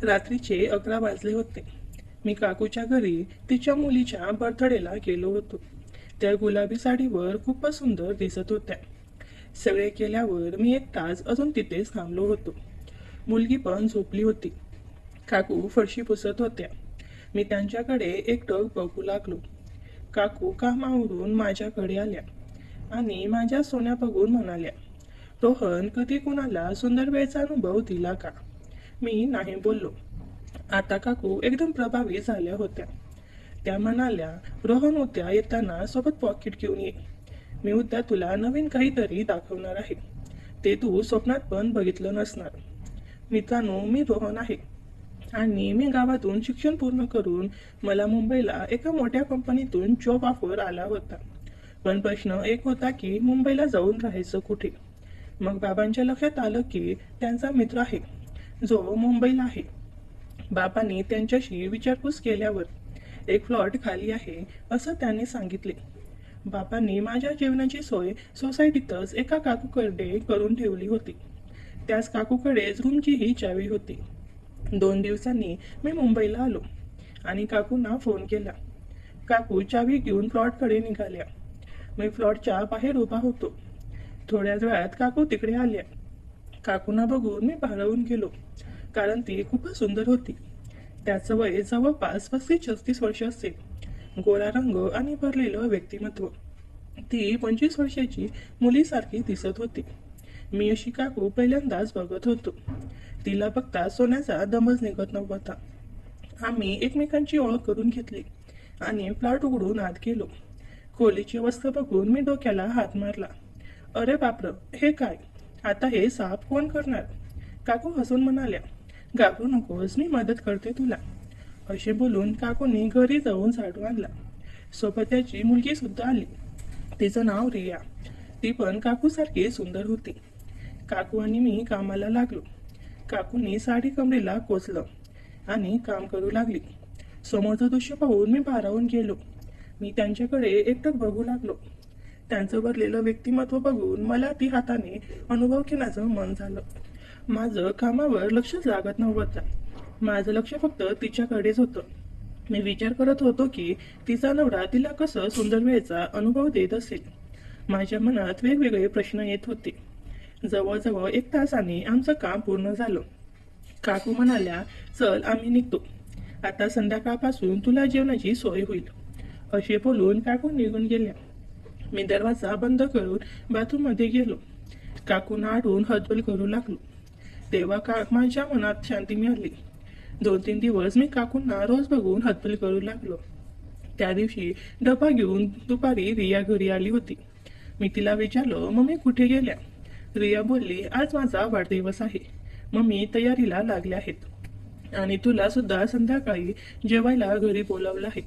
रात्रीचे 11 वाजले होते. मी काकूच्या घरी तिच्या मुलीच्या बर्थडेला गेलो होतो. त्या गुलाबी साडीवर खूपच सुंदर दिसत होत्या. सगळे केल्यावर मी 1 तास अजून तिथेच थांबलो होतो. मुलगी पण झोपली होती. काकू फरशी पुसत होत्या. मी त्यांच्याकडे एकटक बघू लागलो. काकू कामावरून माझ्याकडे आल्या आणि माझ्या सोन्या बघून म्हणाल्या, रोहन, कधी कुणाला सुंदर वेळचा अनुभव दिला का? मी नाही बोललो. आता काकू एकदम प्रभावी झाल्या होत्या. त्या म्हणाल्या, रोहन, उद्या येताना सोबत पॉकेट घेऊन ये. मी उद्या तुला नवीन काहीतरी दाखवणार आहे. ते तू स्वप्नात पण बघितलं नसणार. मित्रांनो, मी रोहन आहे आणि मी गावातून शिक्षण पूर्ण करून मला मुंबईला एका मोठ्या कंपनीतून जॉब ऑफर आला होता. पण प्रश्न एक होता की मुंबईला जाऊन राहायचं कुठे? मग बाबांच्या लक्षात आलं की त्यांचा मित्र आहे जो मुंबईला आहे. बाबांनी त्यांच्याशी विचारपूस केल्यावर एक फ्लॉट खाली आहे असं त्यांनी सांगितले. बाबांनी माझ्या जेवणाची सोय सोसायटीतच एका काकूकडे करून ठेवली होती. त्याच काकूकडेच रूमचीही चावी होती. 2 दिवसांनी मी मुंबईला आलो आणि काकूंना फोन केला. काकू चावी घेऊन फ्लॉटकडे निघाल्या. मी फ्लॉटच्या बाहेर उभा होतो. थोड्याच वेळात काकू तिकडे आल्या. काकूंना बघून मी भारावून गेलो, कारण ती खूपच सुंदर होती. त्याचं वय जवळपास 35-36 वर्ष असेल. गोरा रंग आणि भरलेलं व्यक्तिमत्व. ती 25 वर्षाची मुलीसारखी दिसत होती. मी अशी काकू पहिल्यांदाच बघत होतो. तिला बघता सोन्याचा दमच निघत नव्हता. आम्ही एकमेकांची ओळख करून घेतली आणि फ्लॅट उघडून आत गेलो. खोलीची अवस्था बघून मी डोक्याला हात मारला. अरे बापरे, हे काय? आता हे साफ कोण करणार? काकू हसून म्हणाल्या, घाबरू नकोस, मी मदत करते तुला. असे बोलून काकूंनी घरी जाऊन झाडू आणला. सोबत त्याची मुलगी सुद्धा आली. तिचं नाव रिया. ती पण काकूसारखी सुंदर होती. काकू आणि मी कामाला लागलो. काकूंनी साडी कमरेला कोचलं आणि काम करू लागली. समोरचं दृश्य पाहून मी भारावून गेलो. मी त्यांच्याकडे एकटक बघू लागलो. त्यांचं भरलेलं व्यक्तिमत्व बघून मला ती हाताने अनुभव घेण्याचं मन झालं. माझं कामावर लक्षच लागत नव्हतं. माझं लक्ष फक्त तिच्याकडेच होतं. मी विचार करत होतो की तिचा नवरा तिला कसं सुंदर वेळेचा अनुभव देत असेल. माझ्या मनात वेगवेगळे प्रश्न येत होते. जवळजवळ 1 तासाने आमचं काम पूर्ण झालं. काकू म्हणाल्या, चल आम्ही निघतो. आता संध्याकाळपासून तुला जेवणाची सोय होईल. असे बोलून काकू निघून गेल्या. मी दरवाजा बंद करून बाथरूममध्ये गेलो. काकूंना आठवून हतबल करू लागलो. तेव्हा माझ्या मनात शांती मिळाली. 2-3 दिवस मी काकूंना रोज बघून हतबल करू लागलो. त्या दिवशी डबा घेऊन दुपारी रिया घरी आली होती. मी तिला विचारलं, मम्मी कुठे गेल्या? रिया बोलली, आज माझा वाढदिवस आहे. मम्मी तयारीला लागल्या आहेत आणि तुला सुद्धा संध्याकाळी जेवायला घरी बोलावलं आहे.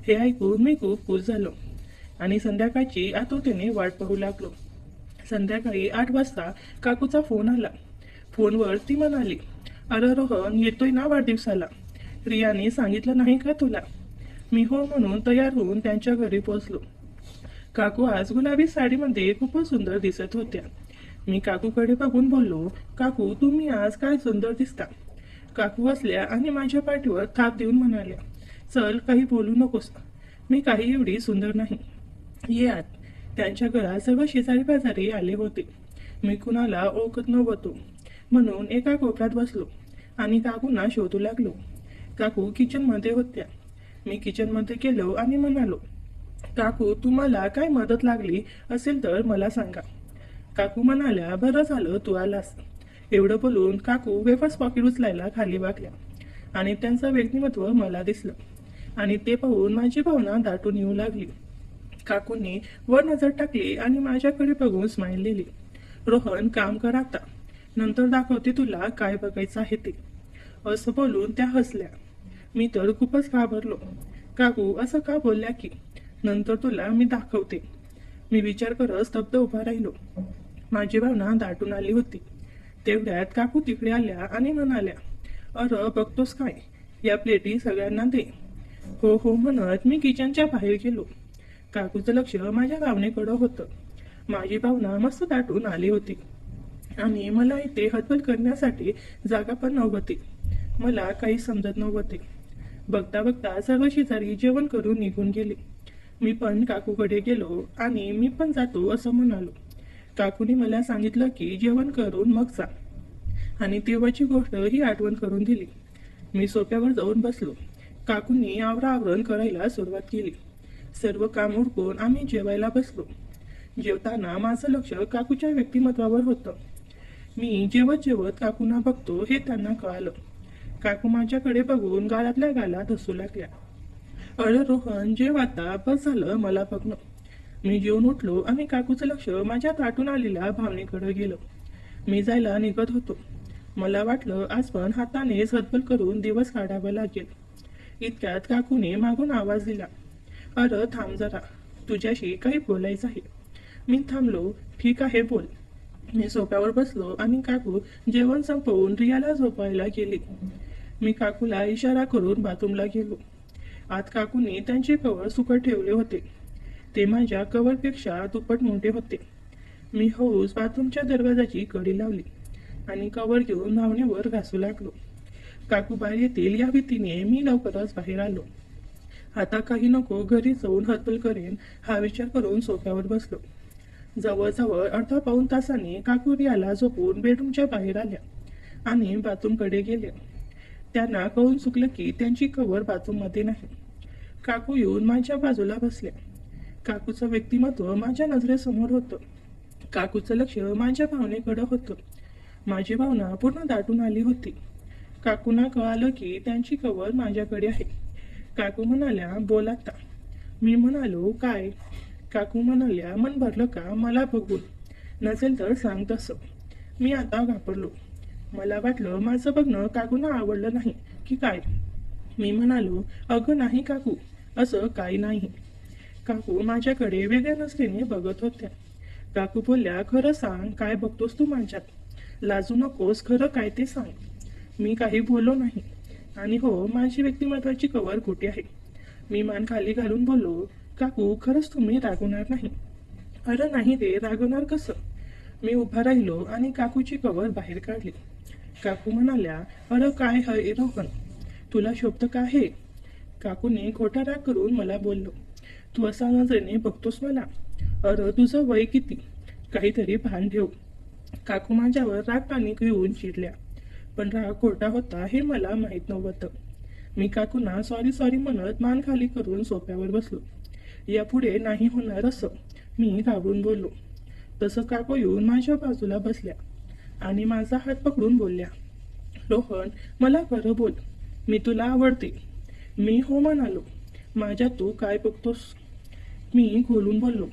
हे ऐकून मी खूप खुश झालो आणि संध्याकाळची आतुरतेने वाट पाहू लागलो. संध्याकाळी 8 वाजता काकूचा फोन आला. फोनवर ती म्हणाली, अरे रोहन, येतोय ना वाढदिवसाला? रियाने सांगितलं नाही का तुला? मी हो म्हणून तयार होऊन त्यांच्या घरी पोहोचलो. काकू आज गुलाबी साडीमध्ये खूपच सुंदर दिसत होत्या. मी काकूकडे बघून बोललो, काकू तुम्ही आज काय सुंदर दिसता. काकू हसल्या आणि माझ्या पाठीवर थाप देऊन म्हणाल्या, चल काही बोलू नकोस, मी काही एवढी सुंदर नाही, ये आत. त्यांच्या घरात सर्व शेजारी पाजारी आले होते. मी कुणाला ओळखत नव्हतो म्हणून एका कोपऱ्यात बसलो आणि काकूंना शोधू लागलो. काकू किचनमध्ये होत्या. मी किचनमध्ये गेलो आणि म्हणालो, काकू तुम्हाला काय मदत लागली असेल तर मला सांगा. काकू म्हणाल्या, बरं झालं तू आलास. एवढं बोलून काकू वेफर्स पॉकेट उचलायला खाली वाकल्या आणि त्यांचं व्यक्तिमत्व मला दिसलं आणि ते पाहून माझी भावना दाटून येऊ लागली. काकूंनी वर नजर टाकली आणि माझ्याकडे बघून स्माईल दिली. रोहन, काम कर आता, नंतर दाखवते तुला काय बघायचं आहे ते. असं बोलून त्या हसल्या. मी तर खूपच घाबरलो. काकू असं का बोलल्या की नंतर तुला मी दाखवते? मी विचार करत स्तब्ध उभा राहिलो. माझी भावना दाटून आली होती. तेवढ्यात काकू तिकडे आल्या आणि म्हणाल्या, अरे बघतोस काय, या प्लेटी सगळ्यांना दे. हो हो म्हणत मी किचनच्या बाहेर गेलो. काकूचं लक्ष माझ्या भावनेकडं होतं. माझी भावना मस्त दाटून आली होती आणि मला इथे हतबल करण्यासाठी जागा पण नव्हती. मला काही समजत नव्हते. बघता बघता सर्व शेजारी जेवण करून निघून गेले. मी पण काकूकडे गेलो आणि मी पण जातो असं म्हणालो. काकूने मला सांगितलं की जेवण करून मग जा, आणि तेव्हाची गोष्ट ही आठवण करून दिली. मी सोफ्यावर जाऊन बसलो. काकूंनी आवराआवरण करायला सुरुवात केली. सर्व काम उरकून आम्ही जेवायला बसलो. जेवताना माझं लक्ष काकूच्या व्यक्तिमत्वावर होतं. मी जेवत जेवत काकूंना बघतो हे त्यांना कळालं. काकू माझ्याकडे बघून गालातल्या गालात हसू लागल्या. अरे रोहन, जेव आता, बस झालं मला बघणं. मी जेवून उठलो आणि काकूचं लक्ष माझ्या ताटून आलेल्या भावनेकडे गेलं. मी जायला निघत होतो. मला वाटलं आज पण हाताने सदबल करून दिवस काढावा लागेल. इतक्यात काकूने मागून आवाज दिला, अरे थांब जरा, तुझ्याशी काही बोलायचं आहे. मी थांबलो. ठीक आहे, बोल. मी सोफ्यावर बसलो आणि काकू जेवण संपवून रियाला झोपायला गेली. मी काकूला इशारा करून बाथरूमला गेलो. आत काकूने त्यांचे कवर सुकत ठेवले होते. ते माझ्या कवरपेक्षा दुप्पट मोठे होते. मी हळूच बाथरूमच्या दरवाजाची कडी लावली आणि कवर घेऊन धावण्यावर घासू लागलो. काकू बाहेर येतील या भीतीने मी लवकरच बाहेर आलो. आता काही नको, घरी जाऊन हतबल करेन हा विचार करून सोफ्यावर बसलो. जवळजवळ अर्धा पाऊण तासाने काकू रियाला झोपून बेडरूमच्या बाहेर आल्या आणि बाथरूमकडे गेल्या. त्यांना कळून चुकलं की त्यांची कवर बाथरूममध्ये नाही. काकू येऊन माझ्या बाजूला बसल्या. काकूचं व्यक्तिमत्व माझ्या नजरेसमोर होतं. काकूचं लक्ष माझ्या भावनेकडे होतं. माझी भावना पूर्ण दाटून आली होती. काकूंना कळालं की त्यांची कवर माझ्याकडे आहे. काकू म्हणाल्या, बोल आता. मी म्हणालो, काय? काकू म्हणाल्या, मन भरलं का मला बघून? नसेल तर सांग तसं. मी आता घाबरलो. मला वाटलं माझं बघणं काकूंना आवडलं नाही की काय. मी म्हणालो, अगं नाही काकू, असं काही नाही. काकू माझ्याकडे वेगळ्या नजरेने बघत होत्या. काकू बोलल्या, खरं सांग, काय बघतोस तू माझ्यात? लाजू नकोस, खरं काय ते सांग. मी काही बोललो नाही. आणि हो, माझी व्यक्तिमत्वाची कवर कुठे आहे? मी मान खाली घालून बोललो, काकू खरंच तुम्ही रागवणार नाही? अरे नाही रे, रागवणार कसं? मी उभा राहिलो आणि काकूची कवर बाहेर काढली. काकू म्हणाल्या, अरे काय हय रोहन, तुला शोभतं का हे? काकूने खोटा राग करून मला बोललो, तू असा नजरेने बघतोस मला? अरे तुझं वय किती? काहीतरी भान ठेव. काकू माझ्यावर राग पाणी घेऊन चिडल्या. पण राग खोटा होता हे मला माहीत नव्हतं. मी काकूंना सॉरी सॉरी म्हणत मान खाली करून सोफ्यावर बसलो. यापुढे नाही होणार असं मी घाबरून बोललो. तसं काकू येऊन माझ्या बाजूला बसल्या आणि माझा हात पकडून बोलल्या, रोहन, मला खरं बोल, मी तुला आवडते. मी हो म्हणालो. माझ्या तू काय बघतोस? मी खोलून बोललो,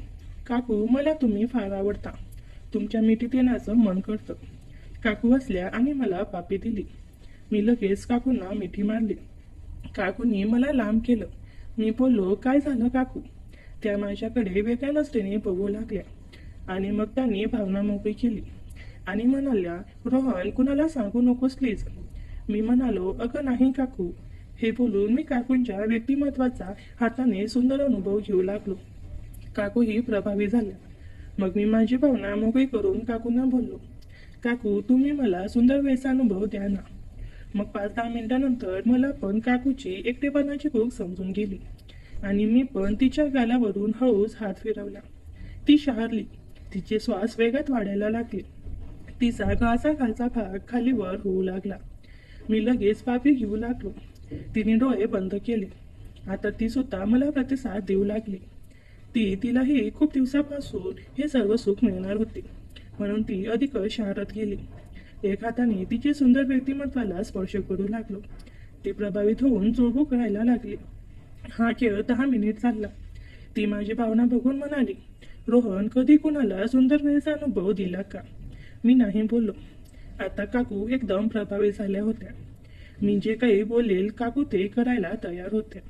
काकू मला तुम्ही फार आवडता. तुमच्या मिठीत येण्याचं मन करतं. काकू हसल्या आणि मला पापी दिली. मी लगेच काकूंना मिठी मारली. काकूंनी मला लांब केलं. मी बोललो, काय झालं काकू? त्या माझ्याकडे वेगळ्या नजरेने बघू लागल्या आणि मग त्यांनी भावना मोकळी केली आणि म्हणाल्या, रोहन, कुणाला सांगू नकोस प्लीज. मी म्हणालो, अगं नाही काकू. हे बोलून मी काकूंच्या व्यक्तिमत्वाचा हाताने सुंदर अनुभव घेऊ लागलो. काकूही प्रभावी झाल्या. मग मी माझी भावना मोकळी करून काकूंना बोललो, काकू तुम्ही मला सुंदर वेळचा अनुभव द्या ना. मग 5-10 मिनिटांनंतर मला पण काकूची एकटेपणाची भूक समजून गेली आणि मी पण तिच्या गालावरून हळूच हात फिरवला. ती शहारली. तिचे श्वास वेगात वाढायला लागले. तिचा गळाचा खालचा भाग खाली वर होऊ लागला. मी लगेच पापी घेऊ लागलो. तिने डोळे बंद केले. आता ती सुद्धा मला प्रतिसाद देऊ लागली. तिलाही खूप दिवसापासून हे सर्व सुख मिळणार होते म्हणून ती अधिक शहारत गेली. एक हाताने तिचे सुंदर व्यक्तिमत्वाला स्पर्श करू लागलो. ती प्रभावित होऊन चोळबू करायला लागली. हा खेळ 10 मिनिट चालला. ती माझी भावना बघून म्हणाली, रोहन, कधी कुणाला सुंदर वेळेचा अनुभव दिला का? मी नाही बोललो. आता काकू एकदम प्रभावित झाल्या होत्या. मी जे काही बोलेल काकू ते करायला तयार होत्या.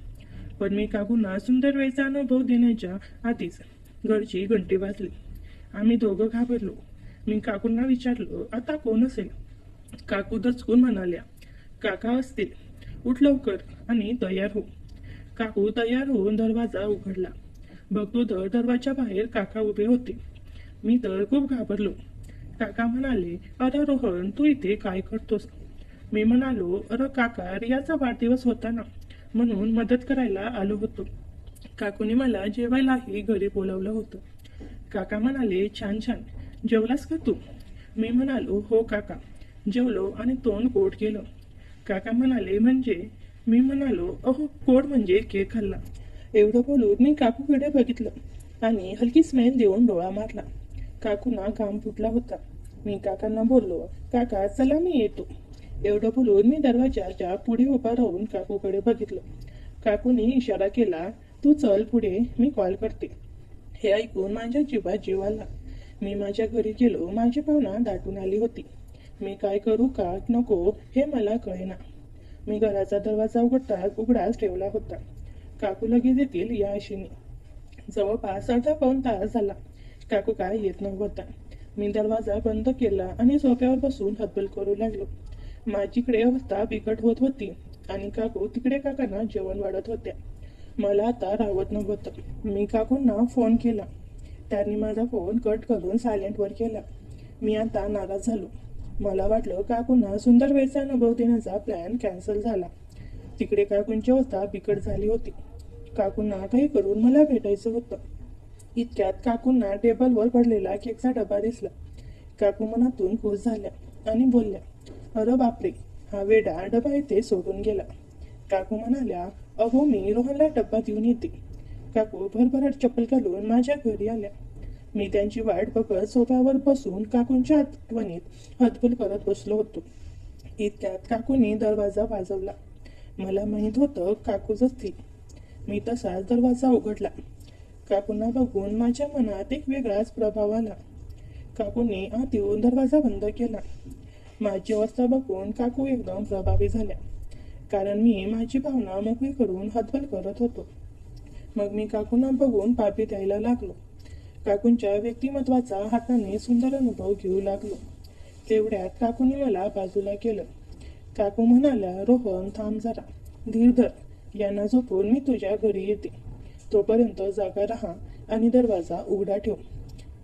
पण मी काकूंना सुंदर वेळेचा अनुभव देण्याच्या आधीच घरची घंटी वाजली. आम्ही दोघं घाबरलो. मी काकूंना विचारलं, आता कोण असेल? काकू दचकून म्हणाल्या, काका असतील, उठ लवकर आणि तयार हो. काकू तयार होऊन दरवाजा उघडला. बघतो तर दरवाजा बाहेर काका उभे होते. मी तर खूप घाबरलो. काका म्हणाले, अरे रोहन, तू इथे काय करतोस? मी म्हणालो, अरे काका, रियाचा वाढदिवस होता ना, म्हणून मदत करायला आलो होतो. काकूने मला जेवायलाही घरी बोलावलं होतं. काका म्हणाले, छान छान, जेवलास का तू? मी म्हणालो, हो काका, जेवलो आणि तोंड गोड केलं. काका म्हणाले, म्हणजे? मी म्हणालो, अहो गोड म्हणजे केक खाल्ला. एवढं बोलून मी काकूकडे बघितलं आणि हलकी स्मेल देऊन डोळा मारला. काकूंना घाम फुटला होता. मी काकांना बोललो, काका चला मी येतो. एवढं बोलून मी दरवाजाच्या पुढे उभा राहून काकूकडे बघितलं. काकूने इशारा केला, तू चल पुढे, मी कॉल करते. हे ऐकून माझ्या जीवात जीव आला. मी माझ्या घरी गेलो. माझी भावना दाटून आली होती. मी काय करू का नको हे मला कळेना. मी घराचा दरवाजा उघडाच ठेवला होता. काकू लगेच येतील या आशेने. जवळपास अर्धा पाऊण तास झाला. काकू काय येत नव्हता. मी दरवाजा बंद केला आणि सोफ्यावर बसून हतबल करू लागलो. माझीकडे अवस्था बिकट होत होती आणि काकू तिकडे काकांना जेवण वाढत होत्या. मला आता राहत नव्हतं. मी काकूंना फोन केला. त्यांनी माझा फोन कट करून सायलेंटवर केला. मी आता नाराज झालो. मला वाटलं काकूंना सुंदर वेळचा अनुभव देण्याचा प्लॅन कॅन्सल झाला. तिकडे काकूंची अवस्था बिकट झाली होती. काकूंना काही करून मला भेटायचं होतं. इतक्यात काकूंना टेबलवर पडलेला केकचा डबा दिसला. काकू मनातून खुश झाल्या आणि बोलल्या, अरे बापरे, हा वेडा डबा इथे सोडून गेला. काकू म्हणाल्या, अहो मी रोहनला डब्बा देऊन येते. काकू भरभराट चप्पल घालून माझ्या घरी आल्या. मी त्यांची वाट बघत सोफ्यावर बसून काकूंच्या आठवणीत हतबल करत बसलो होतो. इतक्यात काकूने दरवाजा वाजवला. मला माहीत होतं काकूच असतील. मी तसाच दरवाजा उघडला. काकूंना बघून माझ्या मनात एक वेगळाच प्रभाव आला. काकूने आत येऊन दरवाजा बंद केला. माझी अवस्था बघून काकू एकदम प्रभावी झाल्या, कारण मी माझी भावना मोकळी करून हतबल करत होतो. मग मी काकूंना बघून पापी द्यायला लागलो. काकूंच्या व्यक्तिमत्वाचा हाताने सुंदर अनुभव घेऊ लागलो. तेवढ्यात काकूने मला बाजूला केलं. काकू म्हणाल्या, रोहन थांब जरा, धीर धर, यांना झोपून मी तुझ्या घरी येते. तोपर्यंत जागा राहा आणि दरवाजा उघडा ठेव.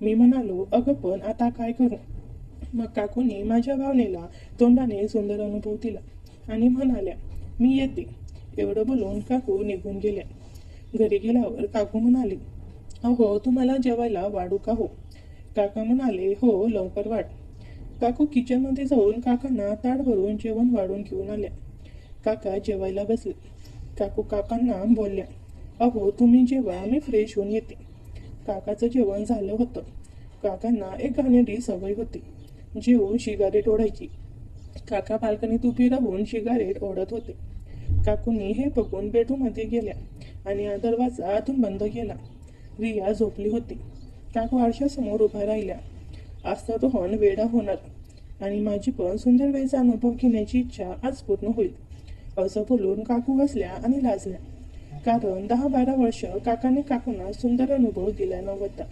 मी म्हणालो, अगं पण आता काय करू? मग काकूने माझ्या भावनेला तोंडाने सुंदर अनुभव दिला आणि म्हणाल्या, मी येते. एवढं बोलून काकू निघून गेल्या. घरी गेल्यावर काकू म्हणाली, अहो तुम्हाला जेवायला वाढू का हो? काका म्हणाले, हो लवकर वाढ. काकू किचनमध्ये जाऊन काकांना ताट भरून जेवण वाढून घेऊन आल्या. काका जेवायला बसले. काकू काकांना बोलल्या, अहो तुम्ही जेव्हा, मी फ्रेश होऊन येते. काकाचं जेवण झालं होतं. काकांना एक घाणेरडी सवय होती, जेवून सिगारेट ओढायची. काका बाल्कनीत उभी राहून सिगारेट ओढत होते. काकूंनी हे बघून बेडरूममध्ये गेल्या आणि दरवाजा आतून बंद केला. रिया झोपली होती. काकू आरशासमोर उभा राहिल्या. आज तर रोहन वेडा होणार आणि माझी पण सुंदर वेळचा अनुभव घेण्याची इच्छा आज पूर्ण होईल. असं बोलून काकू बसल्या आणि लाजल्या, कारण 10-12 वर्ष काकाने काकूंना सुंदर अनुभव दिला नव्हता.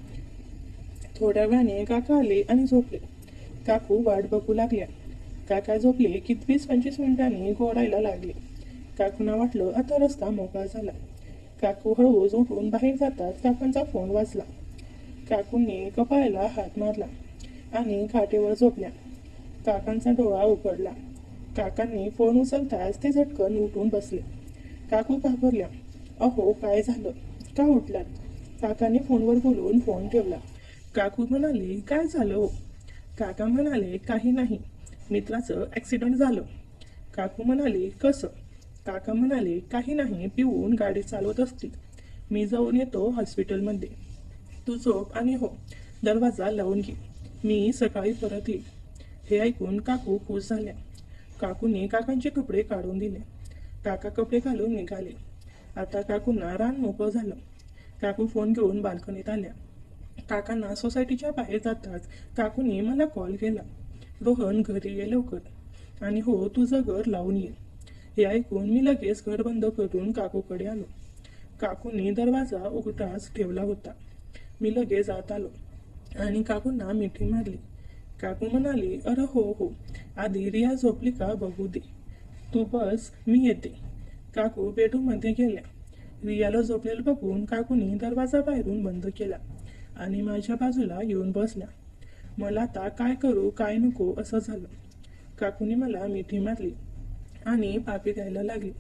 थोड्या वेळाने काका आले आणि झोपले. काकू वाट बघू लागल्या. काका झोपले की 20-25 मिनिटांनी घोरायला लागले. काकूंना वाटलं आता रस्ता मोकळा झाला. काकू हळूच उठून बाहेर जाताच काकांचा फोन वाजला. काकूंनी कपाळाला हात मारला आणि खाटेवर झोपल्या. काकांचा डोळा उघडला. काकांनी फोन उचलताच ते झटकन उठून बसले. काकू घाबरल्या. अहो काय झालं, का उठलात? काकाने फोनवर बोलून फोन ठेवला. काकू म्हणाले, काय झालं हो? काका म्हणाले, काही नाही, मित्राचं ॲक्सिडेंट झालं. काकू म्हणाले, कसं? काका म्हणाले, काही नाही, पिऊन गाडी चालवत असतील. मी जाऊन येतो हॉस्पिटलमध्ये. तू झोप आणि हो, दरवाजा लावून घे, मी सकाळी परत येईल. हे ऐकून काकू खुश झाल्या. काकूने काकांचे कपडे काढून दिले. काका कपडे घालून निघाले. आता काकूंना रान मोकळं झालं. काकू फोन घेऊन बाल्कनीत आल्या. काकांना सोसायटीच्या बाहेर जाताच काकूने मला कॉल केला, रोहन घरी ये लवकर आणि हो तुझं घर लावून ये. हे ऐकून मी लगेच घर बंद करून काकूकडे आलो. काकूंनी दरवाजा उघडाच ठेवला होता. मी लगेच आत आलो आणि काकूंना मिठी मारली. काकू म्हणाली, अरे हो हो, आधी रिया झोपली का बघू दे, तू बस मी येते. काकू बेडरूममध्ये गेल्या. रियाला झोपलेलं बघून काकूनी दरवाजा बाहेरून बंद केला आणि माझ्या बाजूला येऊन बसल्या. मला आता काय करू काय नको असं झालं. काकूने मला मिठी मारली. आणि पापी गायला लागली.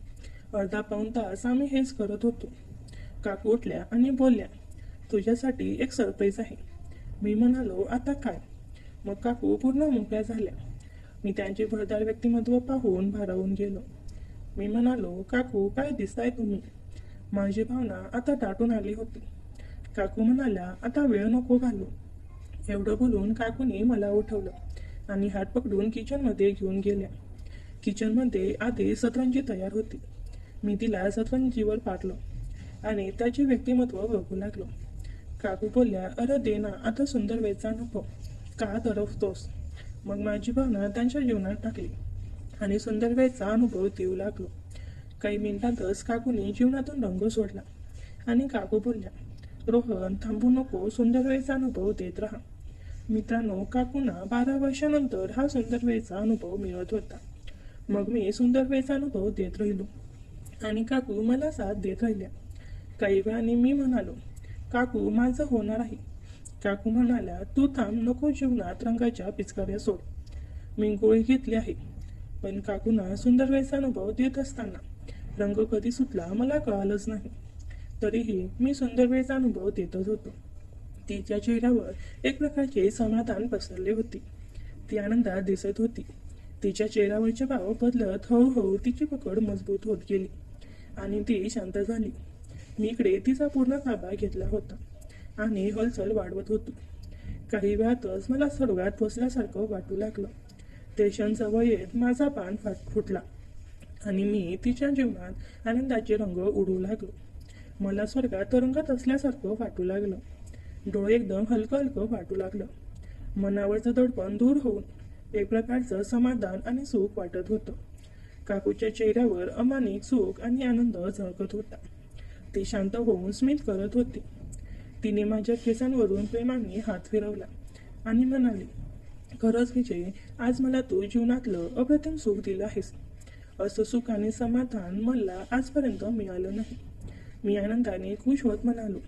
अर्धा पाऊण तास आम्ही हेच करत होतो. काकू उठल्या आणि बोलल्या, तुझ्यासाठी एक सरप्राईज आहे. मी म्हणालो, आता काय? मग काकू पूर्ण मोकळ्या झाल्या. मी त्यांचे भरदार व्यक्तिमत्व पाहून भारावून गेलो. मी म्हणालो, काकू काय दिसताय तुम्ही? माझी भावना आता दाटून आली होती. काकू म्हणाल्या, आता वेळ नको घालू. एवढं बोलून काकूने मला उठवलं आणि हात पकडून किचनमध्ये घेऊन गेल्या. किचनमध्ये आधी सतरंजी तयार होती. मी तिला सतरंजीवर पाडलं आणि त्याचे व्यक्तिमत्व बघू लागलो. काकू बोलल्या, अरे दे ना, आता सुंदर वेचा नको, का तरफतोस? मग माझी भावना त्यांच्या जीवनात टाकली आणि सुंदर वेचा अनुभव देऊ लागलो. काही मिनिटांतच काकूने जीवनातून रंग सोडला आणि काकू बोलल्या, रोहन थांबू नको, सुंदर वेळचा अनुभव देत राहा. मित्रांनो, काकूंना 12 वर्षानंतर हा सुंदर वेळचा अनुभव मिळत होता. मग मी सुंदर वेळचा अनुभव देत राहिलो आणि काकू मला साथ देत राहिल्या. काही वेळाने मी म्हणालो, काकू माझं होणार आहे. काकू म्हणाल्या, तू थांब, नको जीवनात रंगाच्या पिचकाऱ्या सोड. मी गोळी घेतली आहे. पण काकूंना सुंदर वेळचा अनुभव देत असताना रंग कधी सुटला मला कळालंच नाही. तरीही मी सुंदर वेळचा अनुभव देतच होतो. तिच्या चेहऱ्यावर एक प्रकारचे समाधान पसरले होते. ती आनंदात दिसत होती. तिच्या चेहऱ्यावरचे भाव बदलत हळूहळू तिची पकड मजबूत होत गेली आणि ती शांत झाली. मी इकडे तिचा पूर्ण ताबा घेतला होता आणि हालचाल वाढवत होती. काही वेळातच मला स्वर्गात बसल्यासारखं वाटू लागलं. ते क्षण जवळ येत माझा पान फुटला आणि मी तिच्या जीवनात आनंदाचे रंग उडू लागलो. मला स्वर्गात तरंगत असल्यासारखं वाटू लागलं. डोळे एकदम हलकं हलकं वाटू लागलं. मनावरचं दडपण दूर होऊन एक प्रकारचं समाधान आणि सुख वाटत होतं. काकूच्या चेहऱ्यावर अमानिक सुख आणि आनंद झळकत होता. ती शांत होऊन स्मित करत होती. तिने माझ्या केसांवरून प्रेमाने हात फिरवला आणि म्हणाली, खरंच विजय, आज मला तू जीवनातलं अप्रतिम सुख दिलं आहेस. असं सुख आणि समाधान मला आजपर्यंत मिळालं नाही. मी आनंदाने खुश होत म्हणालो,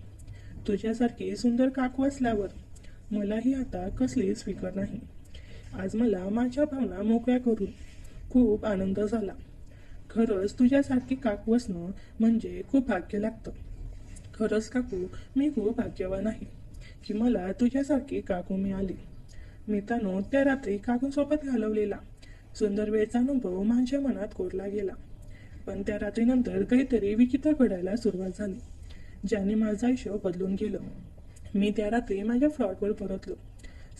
तुझ्यासारखी सुंदर काकू असल्यावर मलाही आता कसलीच फिकर नाही. आज मला माझ्या भावना मोकळ्या करून खूप आनंद झाला. खरंच तुझ्यासारखी काकू असणं म्हणजे खूप भाग्य लागतं. खरंच काकू, मी खूप भाग्यवान आहे की मला तुझ्यासारखी काकू मिळाली. मित्रांनो, त्या रात्री काकूंसोबत घालवलेला सुंदर वेळचा अनुभव माझ्या मनात कोरला गेला. पण त्या रात्रीनंतर काहीतरी विचित्र घडायला सुरुवात झाली, ज्याने माझं आयुष्य बदलून गेलं. मी त्या रात्री माझ्या फ्लॅटवर परतलो.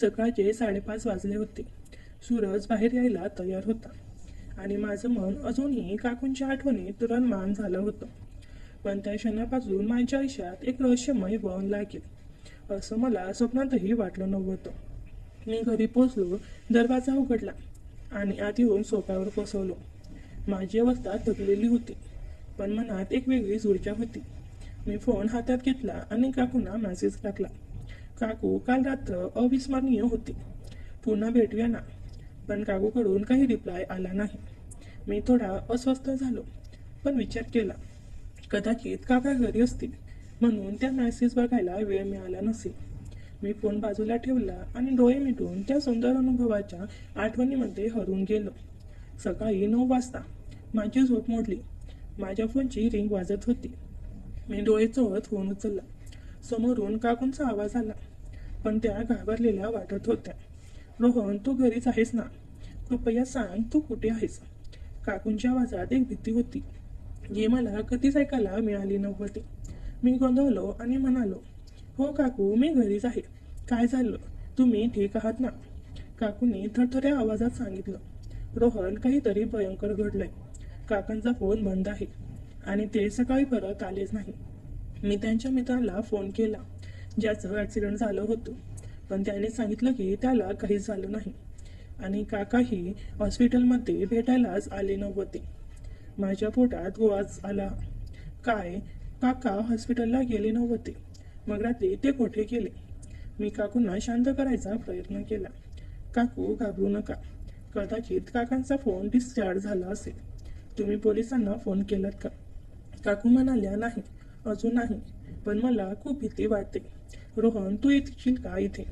सकाळचे 5:30 वाजले होते. सूरज बाहेर यायला तयार होता आणि माझं मन अजूनही काकूंच्या आठवणीत रणमान झालं होतं. पण त्या क्षणापासून माझ्या आयुष्यात एक रहस्यमय वळण लागेल असं मला स्वप्नातही वाटलं नव्हतं. मी घरी पोचलो, दरवाजा उघडला आणि आत येऊन सोफ्यावर कोसळलो. माझी अवस्था थकलेली होती, पण मनात एक वेगळीच ऊर्जा होती. मी फोन हातात घेतला आणि काकूंना मेसेज टाकला, काकू, काल रात्र अविस्मरणीय होती, पुन्हा भेटूया ना. पण काकूकडून काही रिप्लाय आला नाही. मी थोडा अस्वस्थ झालो, पण विचार केला, कदाचित काका घरी असतील म्हणून त्या मेसेज बघायला वेळ मिळाला नसेल. मी फोन बाजूला ठेवला आणि डोळे मिटून त्या सुंदर अनुभवाच्या आठवणीमध्ये हरवून गेलो. सकाळी 9 वाजता माझी झोप मोडली. माझ्या फोनची रिंग वाजत होती. मी डोळे चोळत फोन उचलला. समोरून काकूंचा आवाज आला, पण त्या घाबरलेल्या वाटत होत्या. रोहन, तू घरीच आहेस ना? कृपया सांग, तू कुठे आहेस? काकूंच्या आवाजात एक भीती होती, जी मला कधीच ऐकायला मिळाली नव्हती. मी गोंधळलो आणि म्हणालो, हो काकू, मी घरीच आहे. काय झालं? तुम्ही ठीक आहात ना? काकूंनी थरथऱ्या आवाजात सांगितलं, रोहन, काहीतरी भयंकर घडलंय. काकांचा फोन बंद आहे आणि ते सकाळी परत आलेच नाही. मी त्यांच्या मित्राला फोन केला, ज्याचं ॲक्सिडेंट झालं होतं, पण त्याने सांगितलं की त्याला काहीच झालं नाही आणि काकाही हॉस्पिटलमध्ये भेटायलाच आले नव्हते. माझ्या पोटात गोळाच आला. काय? काका हॉस्पिटलला गेले नव्हते? मग रात्री ते कुठे गेले? मी काकूंना शांत करायचा प्रयत्न केला. काकू, घाबरू नका. कदाचित काकांचा फोन डिस्चार्ज झाला असेल. तुम्ही पोलिसांना फोन केलात का? काकू म्हणाल्या, नाही, अजून नाही, पण मला खूप भीती वाटते. रोहन, तू येशील का इथे?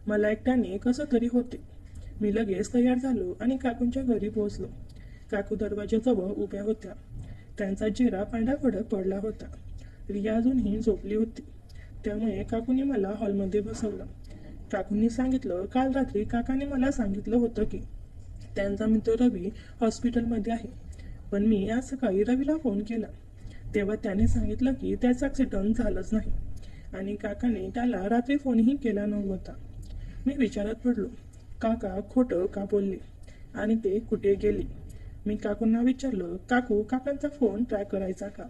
मला एकट्याने कसं तरी होते. मी लगेच तयार झालो आणि काकूंच्या घरी पोहोचलो. काकू दरवाजाजवळ उभ्या होत्या. त्यांचा चेहरा पांढरा फडक पडला होता. रिया अजूनही झोपली होती. त्यामुळे काकूने मला हॉलमध्ये बसवलं. काकूंनी सांगितलं, काल रात्री काकाने मला सांगितलं होतं की त्यांचा मित्र रवी हॉस्पिटलमध्ये आहे. पण मी आज सकाळी रवीला फोन केला तेव्हा त्याने सांगितलं की त्याचा ॲक्सिडेंट झालंच नाही आणि काकाने त्याला रात्री फोनही केला नव्हता. मी विचारात पडलो, काका खोटं का बोलले आणि ते कुठे गेले? मी काकूंना विचारलं, काकू काकांचा फोन ट्रॅक करायचा का?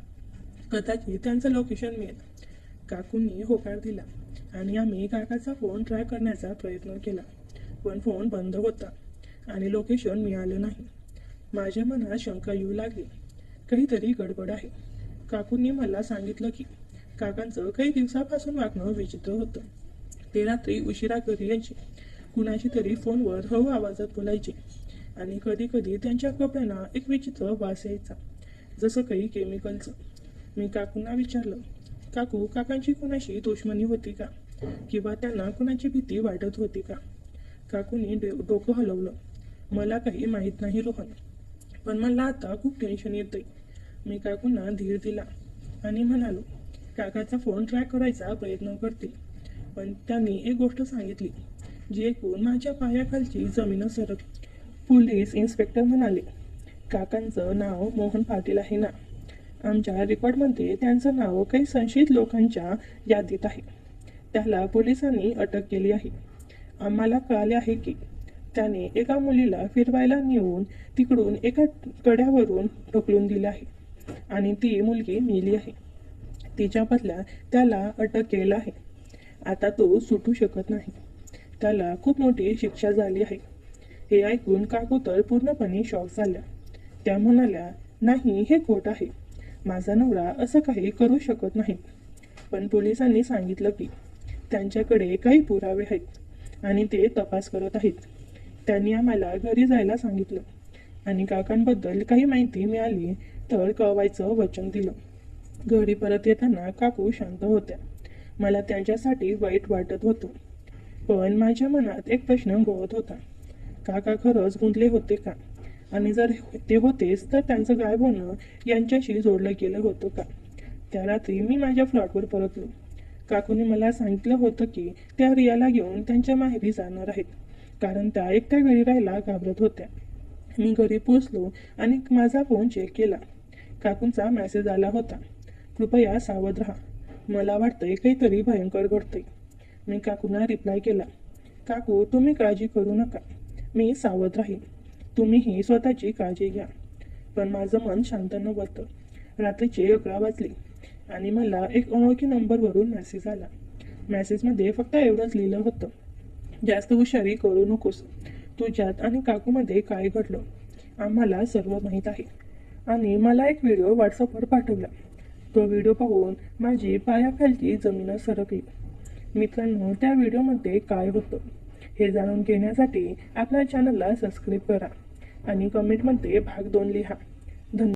कदाचित त्यांचं लोकेशन मिळेल. काकूंनी होकार दिला आणि आम्ही काकाचा फोन ट्रॅक करण्याचा प्रयत्न केला. पण फोन बंद होता आणि लोकेशन मिळालं नाही. माझ्या मनात शंका येऊ लागली, काहीतरी गडबड आहे. काकूंनी मला सांगितलं की काकांचं काही दिवसापासून वागणं विचित्र होतं. ते रात्री उशिरा घरी यायचे, कुणाशी तरी फोनवर हळू आवाजात बोलायचे आणि कधी कधी त्यांच्या कपड्यांना एक विचित्र वास यायचा, जसं काही केमिकलचं. मी काकूंना विचारलं, काकू काकांची कुणाशी दुश्मनी होती का किंवा त्यांना कुणाची भीती वाटत होती का? काकूंनी डोकं हलवलं. मला काही माहीत नाही रोहन, पण मला आता खूप टेन्शन येतंय. मी काकूंना धीर दिला आणि म्हणालो, काकाचा फोन ट्रॅक करायचा प्रयत्न करतील. पण त्यांनी एक गोष्ट सांगितली जी ऐकून माझ्या पायाखालची जमीन सरकली. पोलीस इन्स्पेक्टर म्हणाले, काकांचं नाव मोहन पाटील आहे ना? आमच्या रेकॉर्डमध्ये त्यांचं नाव काही संशयित लोकांच्या यादीत आहे. त्याला पोलिसांनी अटक केली आहे. आम्हाला कळाले आहे की त्याने एका मुलीला फिरवायला नेऊन तिकडून एका कड्यावरून ढकलून दिले आहे आणि ती मुलगी मेली आहे. तिच्या बदल्यात त्याला अटक केलं आहे. आता तो सुटू शकत नाही. त्याला खूप मोठी शिक्षा झाली आहे. हे ऐकून काकू तर पूर्णपणे शॉक झाल्या. त्या म्हणाल्या, नाही हे खोट आहे. माझा नवरा असं काही करू शकत नाही. पण पोलिसांनी सांगितलं की त्यांच्याकडे काही पुरावे आहेत आणि ते तपास करत आहेत. त्यांनी आम्हाला घरी जायला सांगितलं आणि काकांबद्दल काही माहिती मिळाली तर कळवायचं वचन दिलं. घरी परत येताना काकू शांत होत्या. मला त्यांच्यासाठी वाईट वाटत होतं. पण माझ्या मनात एक प्रश्न घोळत होता, काका खरंच गुंतले होते का? आणि जर ते होतेच तर त्यांचं गायब होणं यांच्याशी जोडलं गेलं होतं का? त्या रात्री मी माझ्या फ्लॅटवर परतलो. काकूने मला सांगितलं होतं की त्या रियाला घेऊन त्यांच्या माहेरी जाणार आहेत, कारण त्या एकट्या घरी राहायला घाबरत होत्या. मी घरी पोचलो आणि माझा फोन चेक केला. काकूंचा मेसेज आला होता, कृपया सावध राहा, मला वाटतंय काहीतरी भयंकर घडतंय. मी काकूंना रिप्लाय केला, काकू तुम्ही काळजी करू नका, मी सावध राहीन. तुम्हीही स्वतःची काळजी घ्या. पण माझं मन शांत नव्हतं. रात्रीचे 11 वाजले आणि मला एक अनोळखी नंबरवरून मेसेज आला. मेसेजमध्ये फक्त एवढंच लिहिलं होतं, जास्त हुशारी करू नकोस. तुझ्यात आणि काकूमध्ये काय घडलं आम्हाला सर्व माहीत आहे. आणि मला एक व्हिडिओ व्हॉट्सअपवर पाठवला. तो व्हिडिओ पाहून माझी पायाखालची जमीन सरकली. मित्रांनो, त्या व्हिडिओमध्ये काय होतं हे जाणून घेण्यासाठी आपल्या चॅनलला सबस्क्राईब करा आणि कमेंटमध्ये भाग 2 लिहा. धन्यवाद.